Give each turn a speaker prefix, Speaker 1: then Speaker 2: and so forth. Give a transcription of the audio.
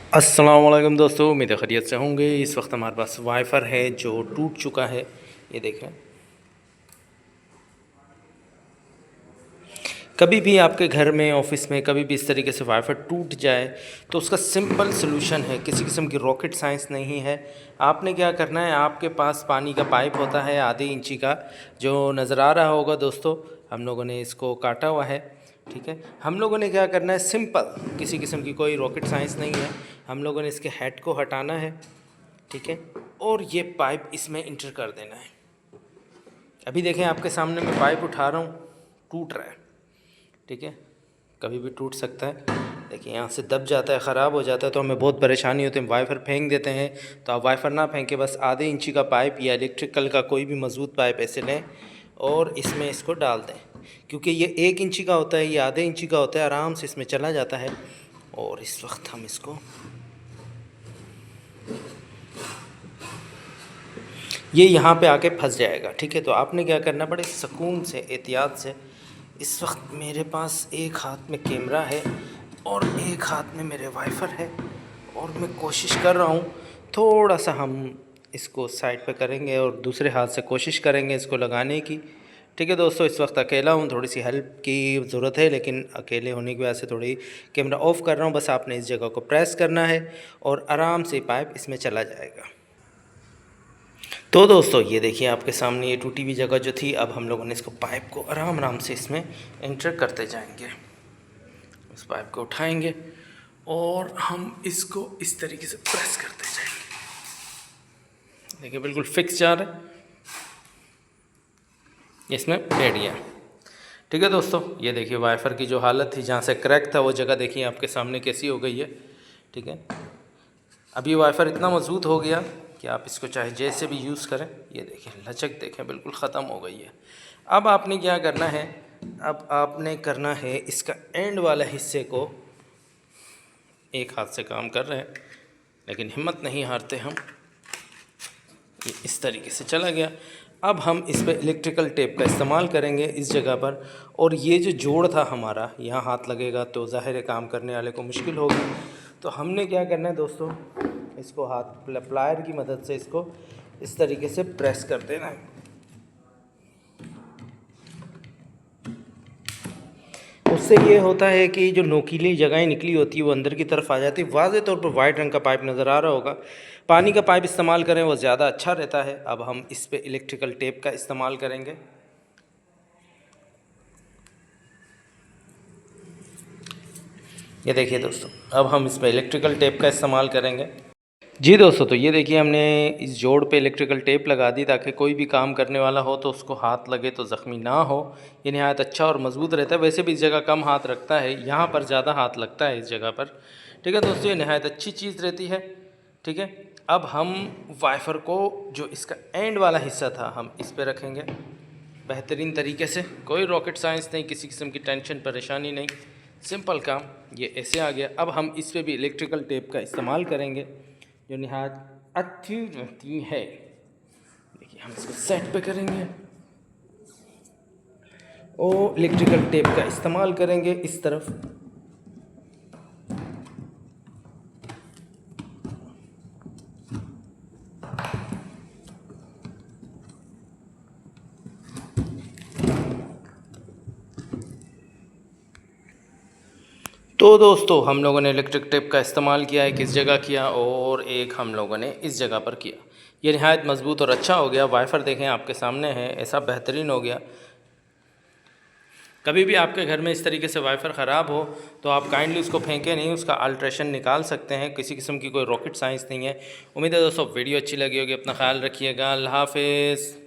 Speaker 1: अस्सलाम वालेकुम दोस्तों, उम्मीद है खैरियत से होंगे। इस वक्त हमारे पास वाईफ़र है जो टूट चुका है। ये देखें, कभी भी आपके घर में, ऑफिस में कभी भी इस तरीके से वाईफ़ाई टूट जाए तो उसका सिंपल सलूशन है, किसी किस्म की रॉकेट साइंस नहीं है। आपने क्या करना है, आपके पास पानी का पाइप होता है आधे इंची का, जो नज़र आ रहा होगा दोस्तों, हम लोगों ने इसको काटा हुआ है। ठीक है, हम लोगों ने क्या करना है, सिंपल, किसी किस्म की कोई रॉकेट साइंस नहीं है। हम लोगों ने इसके हेड को हटाना है, ठीक है, और ये पाइप इसमें इंटर कर देना है। अभी देखें, आपके सामने मैं पाइप उठा रहा हूँ, टूट रहा है। ठीक है, कभी भी टूट सकता है। देखिए, यहाँ से दब जाता है, ख़राब हो जाता है तो हमें बहुत परेशानी होती है। वाईफ़र फेंक देते हैं, तो आप वाईफ़र ना फेंके, बस आधे इंची का पाइप या इलेक्ट्रिकल का कोई भी मज़बूत पाइप ऐसे लें और इसमें इसको डाल दें। क्योंकि ये 1 इंची का होता है, ये आधे इंची का होता है, आराम से इसमें चला जाता है। और इस वक्त हम इसको, ये यहाँ पे आके फंस जाएगा। ठीक है, तो आपने क्या करना, बड़े सुकून से, एहतियात से। इस वक्त मेरे पास एक हाथ में कैमरा है और एक हाथ में मेरे वाईफ़र है, और मैं कोशिश कर रहा हूँ, थोड़ा सा हम इसको साइड पे करेंगे और दूसरे हाथ से कोशिश करेंगे इसको लगाने की। ठीक है दोस्तों, इस वक्त अकेला हूँ, थोड़ी सी हेल्प की ज़रूरत है, लेकिन अकेले होने की वजह से थोड़ी कैमरा ऑफ़ कर रहा हूँ। बस आपने इस जगह को प्रेस करना है और आराम से पाइप इसमें चला जाएगा। तो दोस्तों, ये देखिए आपके सामने ये टूटी हुई जगह जो थी, अब हम लोगों ने इसको पाइप को आराम आराम से इसमें एंटर करते जाएंगे। उस पाइप को उठाएंगे और हम इसको इस तरीके से प्रेस करते जाएंगे। देखिए, बिल्कुल फिक्स जा रहा है, इसमें बैठ गया। ठीक है दोस्तों, ये देखिए वाईफ़र की जो हालत थी, जहाँ से क्रैक था, वो जगह देखिए आपके सामने कैसी हो गई है। ठीक है, अब ये वाईफ़र इतना मजबूत हो गया कि आप इसको चाहे जैसे भी यूज़ करें। ये देखें, लचक देखें, बिल्कुल ख़त्म हो गई है। अब आपने क्या करना है, अब आपने करना है, इसका एंड वाला हिस्से को, एक हाथ से काम कर रहे हैं लेकिन हिम्मत नहीं हारते हम। ये इस तरीके से चला गया। अब हम इस पर इलेक्ट्रिकल टेप का इस्तेमाल करेंगे इस जगह पर, और ये जो जोड़ था हमारा, यहाँ हाथ लगेगा तो ज़ाहिर है काम करने वाले को मुश्किल होगी। तो हमने क्या करना है दोस्तों, इसको हाथ प्लायर की मदद से इसको इस तरीके से प्रेस कर देना है। उससे ये होता है कि जो नोकीली जगहें निकली होती है वो अंदर की तरफ आ जाती है। वाज़े तौर पर वाइट रंग का पाइप नज़र आ रहा होगा। पानी का पाइप इस्तेमाल करें, वो ज़्यादा अच्छा रहता है। अब हम इस पे इलेक्ट्रिकल टेप का इस्तेमाल करेंगे। ये देखिए दोस्तों, अब हम इस पे इलेक्ट्रिकल टेप का इस्तेमाल करेंगे। जी दोस्तों, तो ये देखिए हमने इस जोड़ पे इलेक्ट्रिकल टेप लगा दी, ताकि कोई भी काम करने वाला हो तो उसको हाथ लगे तो ज़ख्मी ना हो। ये नहायत अच्छा और मज़बूत रहता है। वैसे भी इस जगह कम हाथ रखता है, यहाँ पर ज़्यादा हाथ लगता है इस जगह पर। ठीक है दोस्तों, ये नहायत अच्छी चीज़ रहती है। ठीक है, अब हम वाईफ़र को, जो इसका एंड वाला हिस्सा था, हम इस पर रखेंगे बेहतरीन तरीके से। कोई रॉकेट साइंस नहीं, किसी किस्म की टेंशन परेशानी नहीं, सिंपल काम। ये ऐसे आ गया। अब हम इस पर भी इलेक्ट्रिकल टेप का इस्तेमाल करेंगे, जो नहायत अच्छी रहती है। देखिए, हम इसको सेट पे करेंगे और इलेक्ट्रिकल टेप का इस्तेमाल करेंगे इस तरफ। तो दोस्तों, हम लोगों ने इलेक्ट्रिक टेप का इस्तेमाल किया है, किस जगह किया, और एक हम लोगों ने इस जगह पर किया। ये नहायत मजबूत और अच्छा हो गया। वाईफ़र देखें आपके सामने है, ऐसा बेहतरीन हो गया। कभी भी आपके घर में इस तरीके से वाईफ़र ख़राब हो तो आप काइंडली उसको फेंकें नहीं, उसका अल्ट्रेशन निकाल सकते हैं। किसी किस्म की कोई रॉकेट साइंस नहीं है। उम्मीद है दोस्तों वीडियो अच्छी लगी होगी। अपना ख्याल रखिएगा। अल्लाह हाफ़िज़।